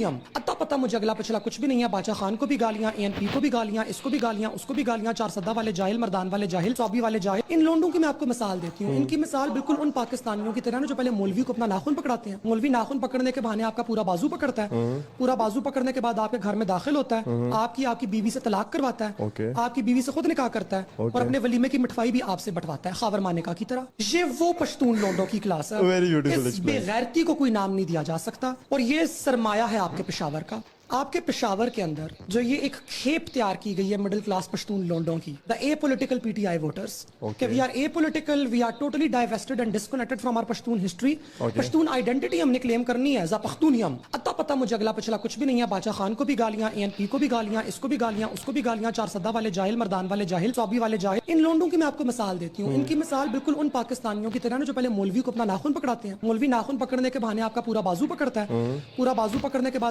پختونی ہم اتا پتا مجھے اگلا پچھلا کچھ بھی نہیں ہے. باچا خان کو بھی گالیاں, ANP کو بھی گالیاں, اس کو بھی گالیاں, اس کو بھی گالیاں, چار سدہ والے جاہل, مردان والے جاہل, صوبی والے جاہل. ان لونڈوں کی میں آپ کو مثال دیتی ہوں. ان کی مثال بالکل ان پاکستانیوں کی طرح نا جو پہلے مولوی کو اپنا ناخن پکڑاتے ہیں. مولوی ناخن پکڑنے کے بہانے آپ کا پورا بازو پکڑتا ہے. پورا بازو پکڑنے کے بعد آپ کے گھر میں داخل ہوتا ہے. آپ کی بیوی سے طلاق کرواتا ہے. آپ کی بیوی سے خود نکاح کرتا ہے. اور اپنے ولیمے کی مٹھائی بھی آپ سے بٹواتا ہے خاور مانیکا کی طرح. یہ وہ پشتون لونڈوں کی کلاس ہے. اس بے غیرتی کو کوئی نام نہیں دیا جا سکتا. اور یہ سرمایہ ہے آپ کے پشاور کا. آپ کے پشاور کے اندر جو یہ ایک کھیپ تیار کی گئی ہے مڈل کلاس پشتون لونڈوں کی, the apolitical PTI voters, کہ we are apolitical, we are totally divested and disconnected from our Pashtun history. Pashtun identity ہم نے کلیم کرنی ہے, زا پختونی ہم اتا پتا مجھے اگلا پچھلا کچھ بھی نہیں ہے. باچا خان کو بھی گالیاں, ANP کو بھی گالیاں, اس کو بھی گالیاں, اس کو بھی گالیاں, چار سدہ والے جاہل, مردان والے جاہل, صوبی والے جاہل. ان لونڈوں کی میں آپ کو مثال دیتی ہوں. ان کی مثال بالکل ان پاکستانیوں کی طرح نا جو پہلے مولوی کو اپنا ناخن پکڑاتے ہیں. مولوی ناخن پکڑنے کے بہانے آپ کا پورا بازو پکڑتا ہے. پورا بازو پکڑنے کے بعد